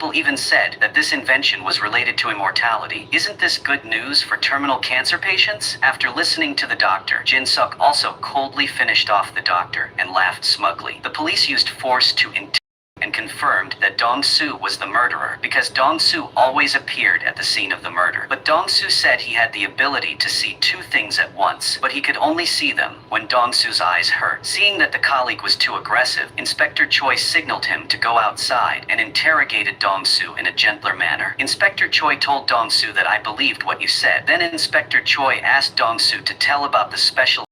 People even said that this invention was related to immortality. Isn't this good news for terminal cancer patients? After listening to the doctor, Jin Suk also coldly finished off the doctor and laughed smugly. The police used force to and confirmed that Dong-soo was the murderer because Dong-soo always appeared at the scene of the murder. But Dong-soo said he had the ability to see two things at once, but he could only see them when Dong-soo's eyes hurt. Seeing that the colleague was too aggressive, Inspector Choi signaled him to go outside and interrogated Dong-soo in a gentler manner. Inspector Choi told Dong-soo that I believed what you said. Then Inspector Choi asked Dong-soo to tell about the special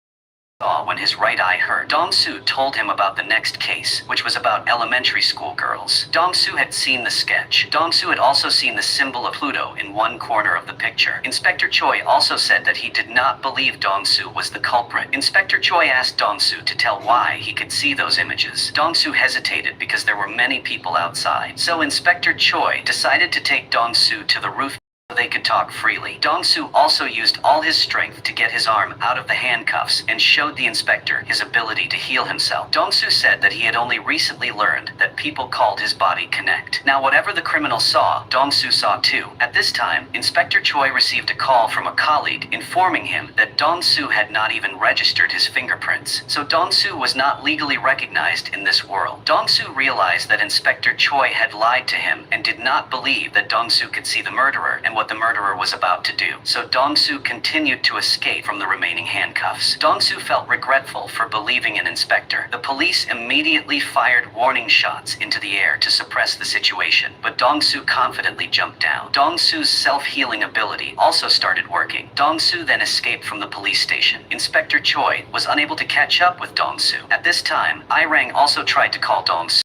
when his right eye hurt. Dong-soo told him about the next case, which was about elementary school girls. Dong-soo had seen the sketch. Dong-soo had also seen the symbol of Pluto in one corner of the picture. Inspector Choi also said that he did not believe Dong-soo was the culprit. Inspector Choi asked Dong-soo to tell why he could see those images. Dong-soo hesitated because there were many people outside. So Inspector Choi decided to take Dong-soo to the roof so they could talk freely. Dong-soo also used all his strength to get his arm out of the handcuffs and showed the inspector his ability to heal himself. Dong-soo said that he had only recently learned that people called his body Connect. Now whatever the criminal saw, Dong-soo saw too. At this time, Inspector Choi received a call from a colleague informing him that Dong-soo had not even registered his fingerprints. So Dong-soo was not legally recognized in this world. Dong-soo realized that Inspector Choi had lied to him and did not believe that Dong-soo could see the murderer and what the murderer was about to do. So Dong-soo continued to escape from the remaining handcuffs. Dong-soo felt regretful for believing an inspector. The police immediately fired warning shots into the air to suppress the situation, but Dong-soo confidently jumped down. Dong-soo's self-healing ability also started working. Dong-soo then escaped from the police station. Inspector Choi was unable to catch up with Dong-soo. At this time, I-Rang also tried to call Dong-soo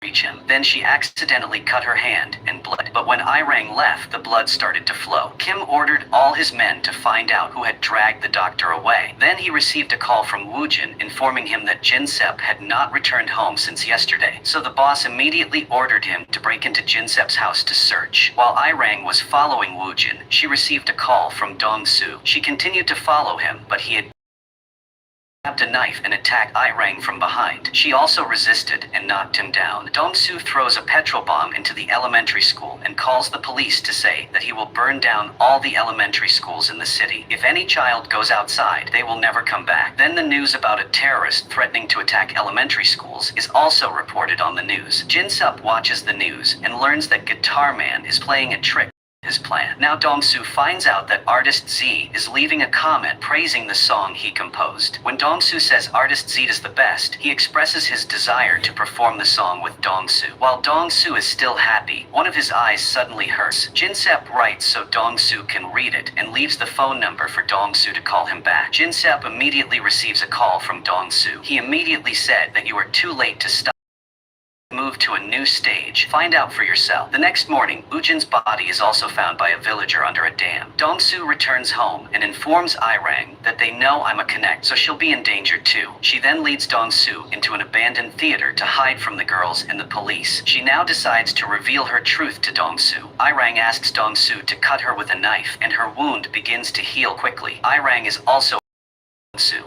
reach him. Then she accidentally cut her hand and bled. But when I-Rang left, the blood started to flow. Kim ordered all his men to find out who had dragged the doctor away. Then he received a call from Woojin informing him that Jin-sep had not returned home since yesterday. So the boss immediately ordered him to break into Jin-sep's house to search. While I-Rang was following Woojin, she received a call from Dong-soo. She continued to follow him, but he had grabbed a knife and attacked I-Rang from behind. She also resisted and knocked him down. Dong-soo throws a petrol bomb into the elementary school and calls the police to say that he will burn down all the elementary schools in the city. If any child goes outside, they will never come back. Then the news about a terrorist threatening to attack elementary schools is also reported on the news. Jin-sup watches the news and learns that Guitar Man is playing a trick his plan. Now Dong-soo finds out that artist Z is leaving a comment praising the song he composed. When Dong-soo says artist Z is the best, he expresses his desire to perform the song with Dong-soo. While Dong-soo is still happy, one of his eyes suddenly hurts. Jin-sep writes so Dong-soo can read it and leaves the phone number for Dong-soo to call him back. Jin-sep immediately receives a call from Dong-soo. He immediately said that you are too late to stop. Move to a new stage. Find out for yourself. The next morning, Woojin's body is also found by a villager under a dam. Dong-soo returns home and informs I-Rang that they know I'm a Connect, so she'll be in danger too. She then leads Dong-soo into an abandoned theater to hide from the girls and the police. She now decides to reveal her truth to Dong-soo. I-Rang asks Dong-soo to cut her with a knife, and her wound begins to heal quickly. I-Rang is also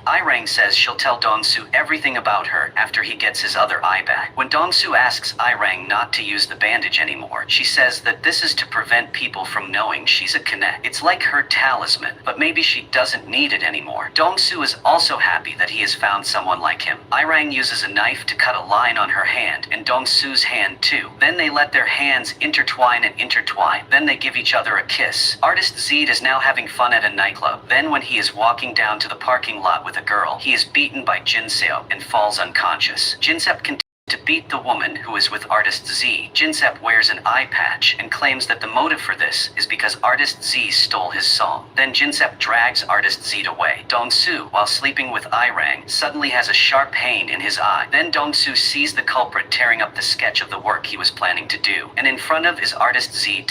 I-Rang says she'll tell Dong-soo everything about her after he gets his other eye back. When Dong-soo asks I-Rang not to use the bandage anymore, she says that this is to prevent people from knowing she's a Connect. It's like her talisman, but maybe she doesn't need it anymore. Dong-soo is also happy that he has found someone like him. I-Rang uses a knife to cut a line on her hand and Dong-soo's hand too. Then they let their hands intertwine and intertwine. Then they give each other a kiss. Artist Z is now having fun at a nightclub. Then when he is walking down to the parking lot with a girl, he is beaten by Jin-seo and falls unconscious. Jin-sep continues to beat the woman who is with artist Z. Jin-sep wears an eye patch and claims that the motive for this is because artist Z stole his song. Then Jin-sep drags artist Z away. Dong-soo, while sleeping with I-Rang, suddenly has a sharp pain in his eye. Then Dong-soo sees the culprit tearing up the sketch of the work he was planning to do, and in front of is artist Z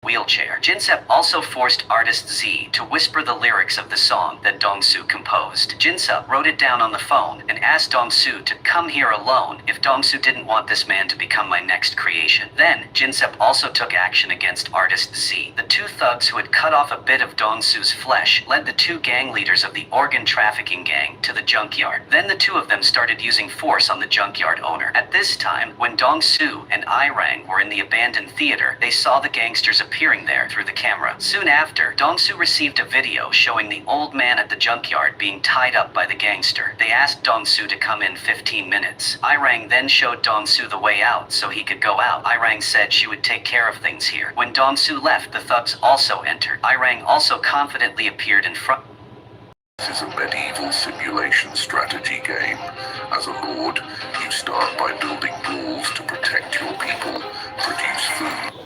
wheelchair. Jinsep also forced artist Z to whisper the lyrics of the song that Dong-soo composed. Jinsep wrote it down on the phone and asked Dong-soo to come here alone if Dong-soo didn't want this man to become my next creation. Then, Jinsep also took action against artist Z. The two thugs who had cut off a bit of Dong-soo's flesh led the two gang leaders of the organ trafficking gang to the junkyard. Then the two of them started using force on the junkyard owner. At this time, when Dong-soo and Irang were in the abandoned theater, they saw the gangsters appearing there through the camera. Soon after, Dong-soo received a video showing the old man at the junkyard being tied up by the gangster. They asked Dong-soo to come in 15 minutes. Irang then showed Dong-soo the way out so he could go out. Irang said she would take care of things here. When Dong-soo left, the thugs also entered. Irang also confidently appeared in front. This is a medieval simulation strategy game. As a lord, you start by building walls to protect your people, produce food.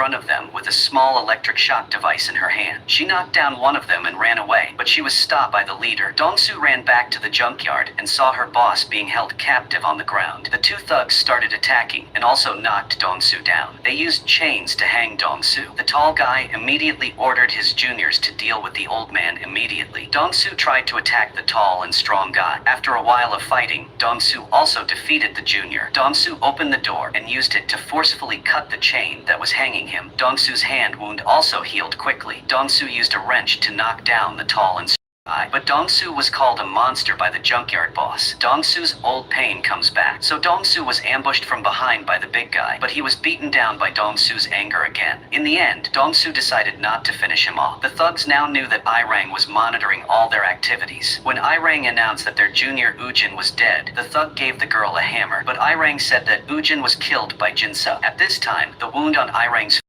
Front of them with a small electric shock device in her hand. She knocked down one of them and ran away, but she was stopped by the leader. Dong-soo ran back to the junkyard and saw her boss being held captive on the ground. The two thugs started attacking and also knocked Dong-soo down. They used chains to hang Dong-soo. The tall guy immediately ordered his juniors to deal with the old man immediately. Dong-soo tried to attack the tall and strong guy. After a while of fighting, Dong-soo also defeated the junior. Dong-soo opened the door and used it to forcefully cut the chain that was hanging him. Dong-soo's hand wound also healed quickly. Dong-soo used a wrench to knock down the tall and strong guy. But Dong-soo was called a monster by the junkyard boss. Dong-soo's old pain comes back. So Dong-soo was ambushed from behind by the big guy, but he was beaten down by Dong-soo's anger again. In the end, Dong-soo decided not to finish him off. The thugs now knew that Irang was monitoring all their activities. When Irang announced that their junior Ujin was dead, the thug gave the girl a hammer, but Irang said that Ujin was killed by Jinsuk. At this time, the wound on Irang's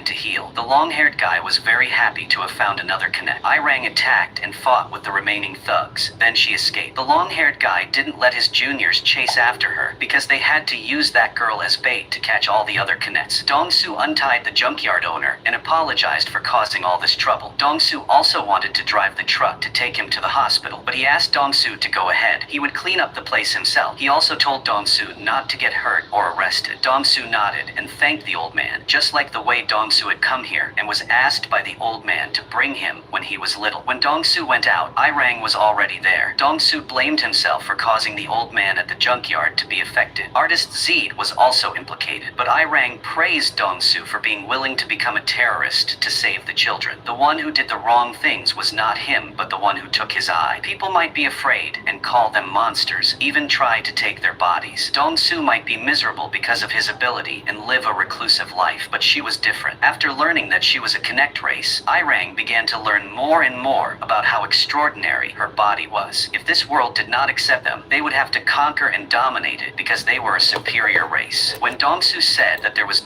to heal. The long-haired guy was very happy to have found another connect. Irang attacked and fought with the remaining thugs. Then she escaped. The long-haired guy didn't let his juniors chase after her because they had to use that girl as bait to catch all the other connects. Dong-soo untied the junkyard owner and apologized for causing all this trouble. Dong-soo also wanted to drive the truck to take him to the hospital, but he asked Dong-soo to go ahead. He would clean up the place himself. He also told Dong-soo not to get hurt or arrested. Dong-soo nodded and thanked the old man, just like the way Dong-soo had come here and was asked by the old man to bring him when he was little. When Dong-soo went out, Irang was already there. Dong-soo blamed himself for causing the old man at the junkyard to be affected. Artist Z was also implicated, but Irang praised Dong-soo for being willing to become a terrorist to save the children. The one who did the wrong things was not him, but the one who took his eye. People might be afraid and call them monsters, even try to take their bodies. Dong-soo might be miserable because of his ability and live a reclusive life, but she was different. After learning that she was a Connect race, Irang began to learn more and more about how extraordinary her body was. If this world did not accept them, they would have to conquer and dominate it because they were a superior race. When Dong-soo said that there was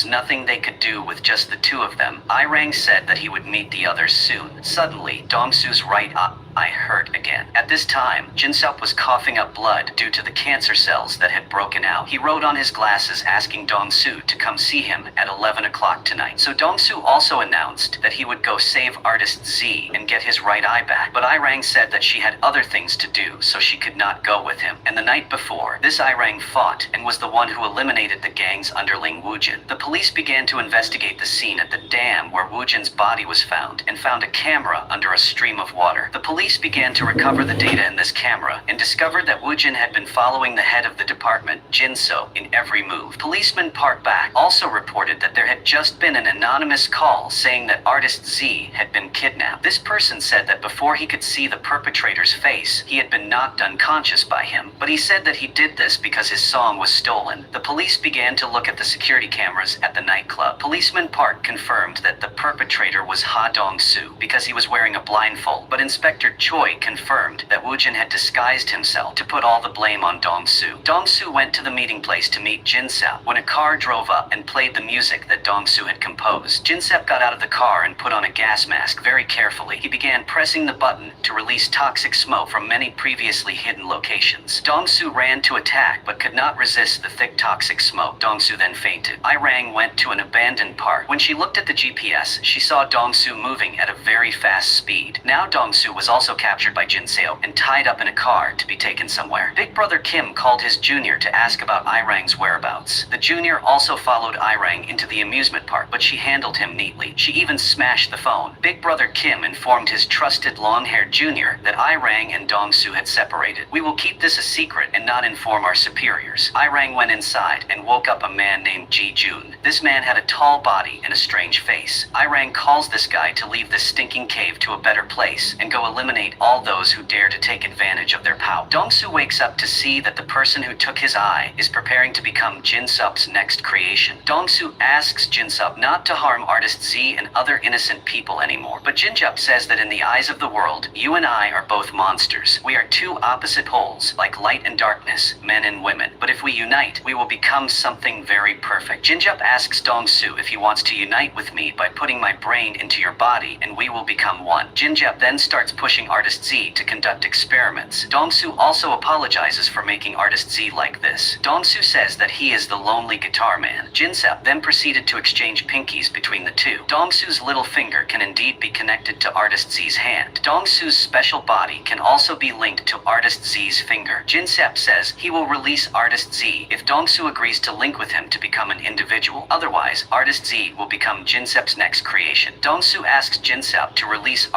was nothing they could do with just the two of them. Irang said that he would meet the others soon. Suddenly, Dong-soo's right eye hurt again. At this time, Jin-sup was coughing up blood due to the cancer cells that had broken out. He wrote on his glasses asking Dong-soo to come see him at 11 o'clock tonight. So Dong-soo also announced that he would go save artist Z and get his right eye back. But Irang said that she had other things to do, so she could not go with him. And the night before, this Irang fought and was the one who eliminated the gang's underling Woojin. The police began to investigate the scene at the dam where Woojin's body was found and found a camera under a stream of water. The police began to recover the data in this camera and discovered that Woojin had been following the head of the department, Jin-soo, in every move. Policeman Park Bak also reported that there had just been an anonymous call saying that artist Z had been kidnapped. This person said that before he could see the perpetrator's face, he had been knocked unconscious by him, but he said that he did this because his song was stolen. The police began to look at the security cameras at the nightclub. Policeman Park confirmed that the perpetrator was Ha Dong-soo because he was wearing a blindfold, but Inspector Choi confirmed that Woojin had disguised himself to put all the blame on Dong-soo. Dong-soo went to the meeting place to meet Jin-sep when a car drove up and played the music that Dong-soo had composed. Jin-sep got out of the car and put on a gas mask very carefully. He began pressing the button to release toxic smoke from many previously hidden locations. Dong-soo ran to attack but could not resist the thick toxic smoke. Dong-soo then fainted. Irang went to an abandoned park. When she looked at the GPS, she saw Dong-soo moving at a very fast speed. Now Dong-soo was also captured by Jin-seo and tied up in a car to be taken somewhere. Big brother Kim called his junior to ask about Irang's whereabouts. The junior also followed Irang into the amusement park, but she handled him neatly. She even smashed the phone. Big brother Kim informed his trusted long-haired junior that Irang and Dong-soo had separated. "We will keep this a secret and not inform our superiors." Irang went inside and woke up a man named Ji-jun. This man had a tall body and a strange face. Irang calls this guy to leave this stinking cave to a better place and go eliminate all those who dare to take advantage of their power. Dong-soo wakes up to see that the person who took his eye is preparing to become Jin-sup's next creation. Dong-soo asks Jin-sup not to harm artist Z and other innocent people anymore, but Jin-sup says that in the eyes of the world, you and I are both monsters. We are two opposite poles, like light and darkness, men and women. But if we unite, we will become something very perfect. Jin-sup asks Dong-soo if he wants to unite with me by putting my brain into your body and we will become one. Jin-sup then starts pushing artist Z to conduct experiments. Dong-soo also apologizes for making artist Z like this. Dong-soo says that he is the lonely guitar man. Jin-sup then proceeded to exchange pinkies between the two. Dong-soo's little finger can indeed be connected to artist Z's hand. Dong-soo's special body can also be linked to artist Z's finger. Jin-sup says he will release artist Z if Dong-soo agrees to link with him to become an individual. Otherwise, artist Z will become Jin-sup's next creation. Dong-soo asks Jin-sup to release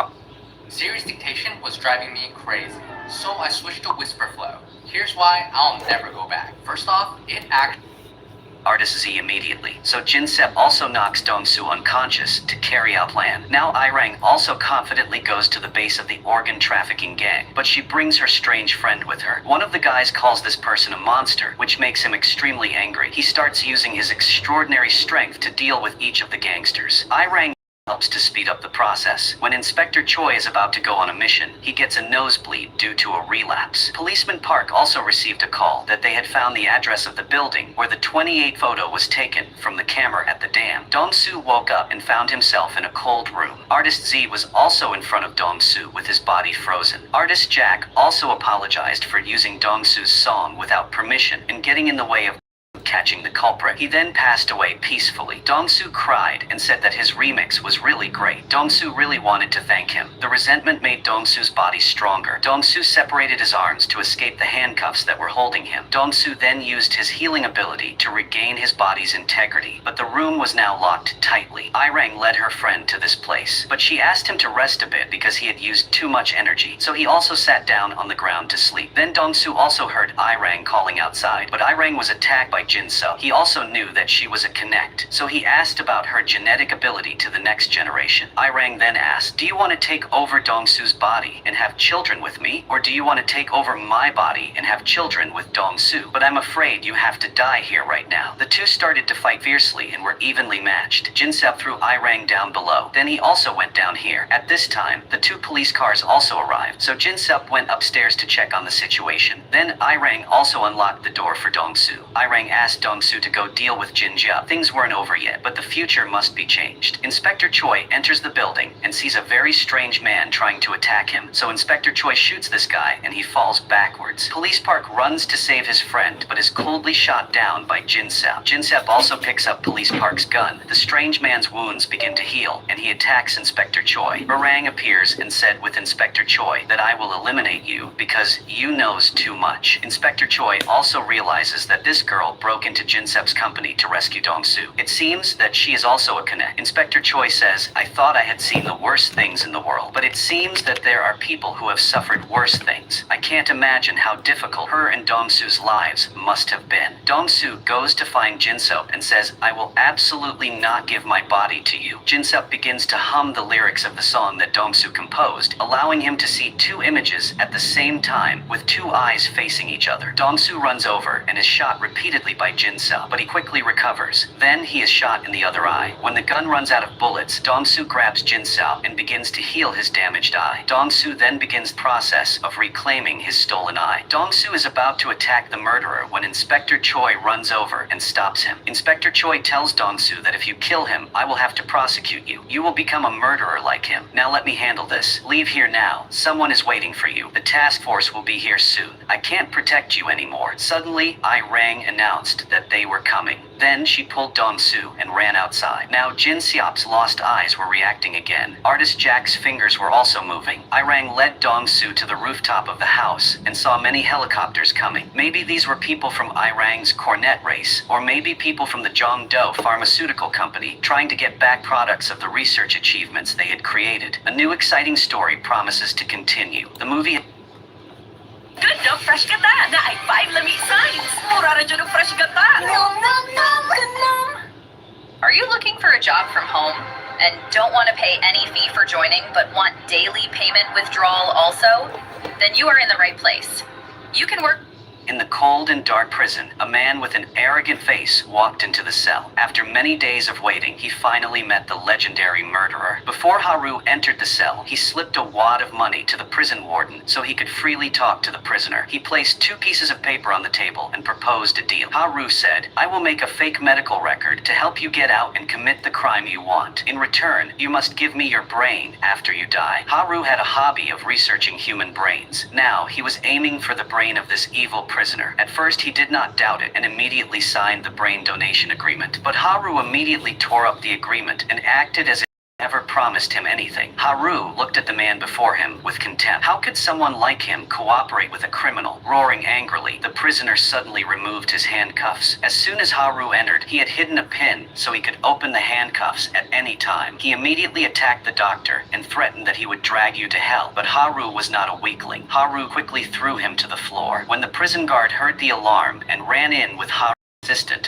Serious dictation was driving me crazy, so I switched to whisper flow. Here's why I'll never go back. First off, it actually artist Z immediately. So Jin-sup also knocks Dong-soo unconscious to carry out plan. Now Irang also confidently goes to the base of the organ trafficking gang, but she brings her strange friend with her. One of the guys calls this person a monster, which makes him extremely angry. He starts using his extraordinary strength to deal with each of the gangsters. Irang helps to speed up the process. When Inspector Choi is about to go on a mission, he gets a nosebleed due to a relapse. Policeman Park also received a call that they had found the address of the building where the 28 photo was taken from the camera at the dam. Dong-soo woke up and found himself in a cold room. Artist Z was also in front of Dong-soo with his body frozen. Artist Jack also apologized for using Dong-soo's song without permission and getting in the way of catching the culprit. He then passed away peacefully. Dong-soo cried and said that his remix was really great. Dong-soo really wanted to thank him. The resentment made Dong-soo's body stronger. Dong-soo separated his arms to escape the handcuffs that were holding him. Dong-soo then used his healing ability to regain his body's integrity, but the room was now locked tightly. Irang led her friend to this place, but she asked him to rest a bit because he had used too much energy, so he also sat down on the ground to sleep. Then Dong-soo also heard Irang calling outside, but Irang was attacked by Jin-soo. He also knew that she was a connect, so he asked about her genetic ability to the next generation. Irang then asked, "Do you want to take over Dong-soo's body and have children with me, or do you want to take over my body and have children with Dong-soo? But I'm afraid you have to die here right now." The two started to fight fiercely and were evenly matched. Jin-seo threw Irang down below. Then he also went down here. At this time, the two police cars also arrived, so Jin-seo went upstairs to check on the situation. Then Irang also unlocked the door for Dong-soo. Irang asked asked Dong-soo to go deal with Jin-ja. Things weren't over yet, but the future must be changed. Inspector Choi enters the building and sees a very strange man trying to attack him. So Inspector Choi shoots this guy and he falls backwards. Police Park runs to save his friend, but is coldly shot down by Jin-sep. Jin-sep also picks up Police Park's gun. The strange man's wounds begin to heal, and he attacks Inspector Choi. Orang appears and said with Inspector Choi that I will eliminate you because you knows too much. Inspector Choi also realizes that this girl broke into Jin-sep's company to rescue Dong-soo. It seems that she is also a connect. Inspector Choi says, I thought I had seen the worst things in the world, but it seems that there are people who have suffered worse things. I can't imagine how difficult her and Dong-soo's lives must have been. Dong-soo goes to find Jin-sep and says, I will absolutely not give my body to you. Jin-sep begins to hum the lyrics of the song that Dong-soo composed, allowing him to see two images at the same time with two eyes facing each other. Dong-soo runs over and is shot repeatedly by Jin-sep, but he quickly recovers. Then he is shot in the other eye. When the gun runs out of bullets, Dong-soo grabs Jin-sep and begins to heal his damaged eye. Dong-soo then begins the process of reclaiming his stolen eye. Dong-soo is about to attack the murderer when Inspector Choi runs over and stops him. Inspector Choi tells Dong-soo that if you kill him, I will have to prosecute you. You will become a murderer like him. Now let me handle this. Leave here now. Someone is waiting for you. The task force will be here soon. I can't protect you anymore. Suddenly, Irang announced that they were coming. Then she pulled Dong-soo and ran outside. Now Jin-sep's lost eyes were reacting again. Artist Jack's fingers were also moving. Irang led Dong-soo to the rooftop of the house and saw many helicopters coming. Maybe these were people from Irang's cornet race, or maybe people from the Zhongdo pharmaceutical company trying to get back products of the research achievements they had created. A new exciting story promises to continue. The movie Good daw, fresh ka ta. Na ay 5 lami signs. Mura ra dyan ang fresh ka ta. Nom, nom, nom, nom. Are you looking for a job from home and don't want to pay any fee for joining but want daily payment withdrawal also? Then you are in the right place. You can work. In the cold and dark prison, a man with an arrogant face walked into the cell. After many days of waiting, he finally met the legendary murderer. Before Haru entered the cell, he slipped a wad of money to the prison warden so he could freely talk to the prisoner. He placed 2 pieces of paper on the table and proposed a deal. Haru said, I will make a fake medical record to help you get out and commit the crime you want. In return, you must give me your brain after you die. Haru had a hobby of researching human brains. Now, he was aiming for the brain of this evil prisoner. At first, he did not doubt it and immediately signed the brain donation agreement. But Haru immediately tore up the agreement and acted as if he never promised him anything. Haru looked at the man before him with contempt. How could someone like him cooperate with a criminal? Roaring angrily, the prisoner suddenly removed his handcuffs. As soon as Haru entered, he had hidden a pin so he could open the handcuffs at any time. He immediately attacked the doctor and threatened that he would drag you to hell. But Haru was not a weakling. Haru quickly threw him to the floor. When the prison guard heard the alarm and ran in with Haru,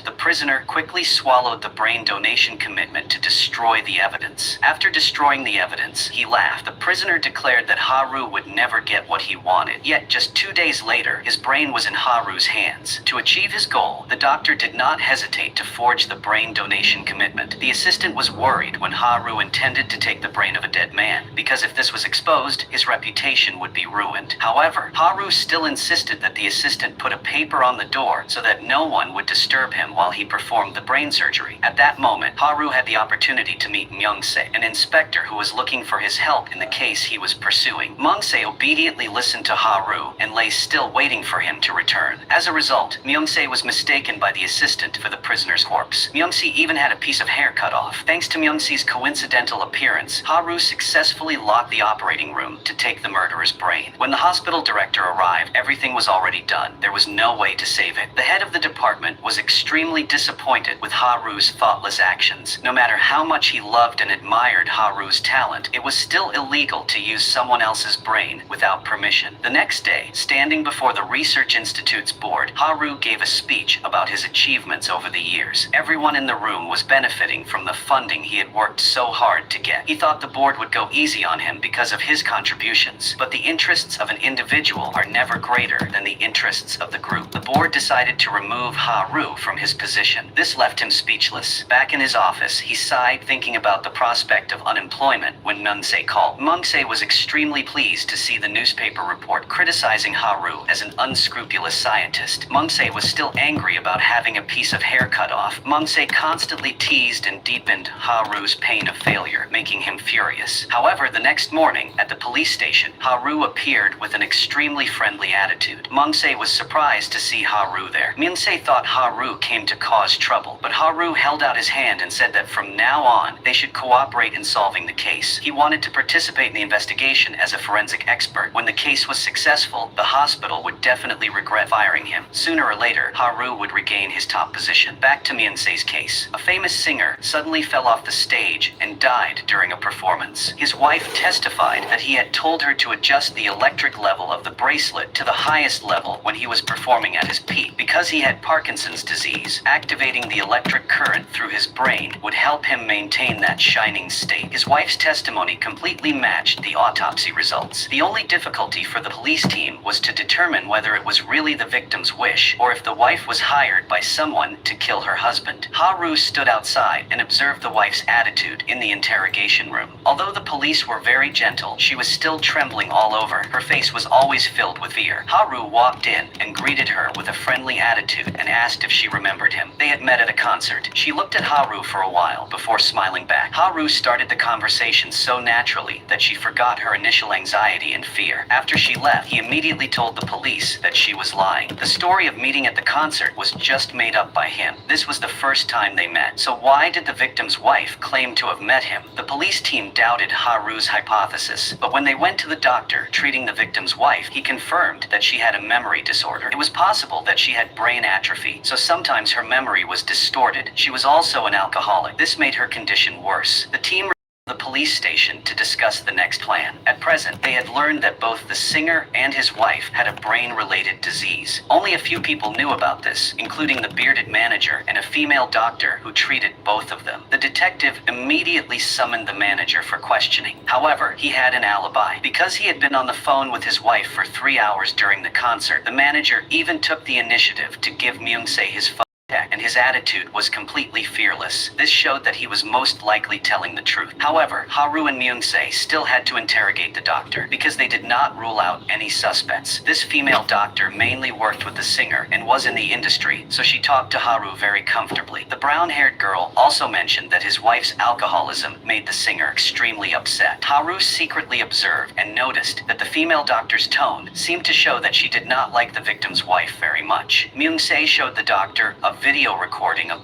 the prisoner quickly swallowed the brain donation commitment to destroy the evidence. After destroying the evidence, he laughed. The prisoner declared that Haru would never get what he wanted. Yet, just 2 days later, his brain was in Haru's hands. To achieve his goal, the doctor did not hesitate to forge the brain donation commitment. The assistant was worried when Haru intended to take the brain of a dead man, because if this was exposed, his reputation would be ruined. However, Haru still insisted that the assistant put a paper on the door so that no one would disturb him while he performed the brain surgery. At that moment, Haru had the opportunity to meet Myung-se, an inspector who was looking for his help in the case he was pursuing. Myung-se obediently listened to Haru and lay still waiting for him to return. As a result, Myung-se was mistaken by the assistant for the prisoner's corpse. Myung-se even had a piece of hair cut off. Thanks to Myung-se's coincidental appearance, Haru successfully locked the operating room to take the murderer's brain. When the hospital director arrived, everything was already done. There was no way to save it. The head of the department was extremely disappointed with Haru's thoughtless actions. No matter how much he loved and admired Haru's talent, it was still illegal to use someone else's brain without permission. The next day, standing before the Research Institute's board, Haru gave a speech about his achievements over the years. Everyone in the room was benefiting from the funding he had worked so hard to get. He thought the board would go easy on him because of his contributions, but the interests of an individual are never greater than the interests of the group. The board decided to remove Haru Haru from his position. This left him speechless. Back in his office, he sighed, thinking about the prospect of unemployment when Mungse called. Mungse was extremely pleased to see the newspaper report criticizing Haru as an unscrupulous scientist. Mungse was still angry about having a piece of hair cut off. Mungse constantly teased and deepened Haru's pain of failure, making him furious. However, the next morning, at the police station, Haru appeared with an extremely friendly attitude. Mungse was surprised to see Haru there. Mungse thought Haru came to cause trouble, but Haru held out his hand and said that from now on, they should cooperate in solving the case. He wanted to participate in the investigation as a forensic expert. When the case was successful, the hospital would definitely regret firing him. Sooner or later, Haru would regain his top position. Back to Mungse's case. A famous singer suddenly fell off the stage and died during a performance. His wife testified that he had told her to adjust the electric level of the bracelet to the highest level when he was performing at his peak. Because he had Parkinson's disease, activating the electric current through his brain would help him maintain that shining state. His wife's testimony completely matched the autopsy results. The only difficulty for the police team was to determine whether it was really the victim's wish or if the wife was hired by someone to kill her husband. Haru stood outside and observed the wife's attitude in the interrogation room. Although the police were very gentle, she was still trembling all over. Her face was always filled with fear. Haru walked in and greeted her with a friendly attitude and asked if she remembered him. They had met at a concert. She looked at Haru for a while before smiling back. Haru started the conversation so naturally that she forgot her initial anxiety and fear. After she left, he immediately told the police that she was lying. The story of meeting at the concert was just made up by him. This was the first time they met. So why did the victim's wife claim to have met him? The police team doubted Haru's hypothesis, but when they went to the doctor treating the victim's wife, he confirmed that she had a memory disorder. It was possible that she had brain atrophy, so sometimes her memory was distorted. She was also an alcoholic. This made her condition worse. The team the police station to discuss the next plan. At present, they had learned that both the singer and his wife had a brain-related disease. Only a few people knew about this, including the bearded manager and a female doctor who treated both of them. The detective immediately summoned the manager for questioning. However, he had an alibi. Because he had been on the phone with his wife for 3 hours during the concert, the manager even took the initiative to give Mungse his phone, and his attitude was completely fearless. This showed that he was most likely telling the truth. However, Haru and Mungse still had to interrogate the doctor because they did not rule out any suspects. This female doctor mainly worked with the singer and was in the industry, so she talked to Haru very comfortably. The brown-haired girl also mentioned that his wife's alcoholism made the singer extremely upset. Haru secretly observed and noticed that the female doctor's tone seemed to show that she did not like the victim's wife very much. Mungse showed the doctor a video recording of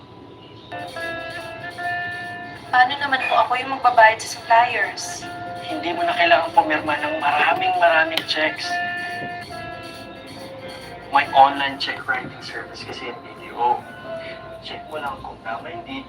Paano naman po ako yung magbabayad sa suppliers? Hindi mo na kailangan pumirma ng maraming checks. May online check writing service kasi yung BDO. Check mo lang kung tama yung details.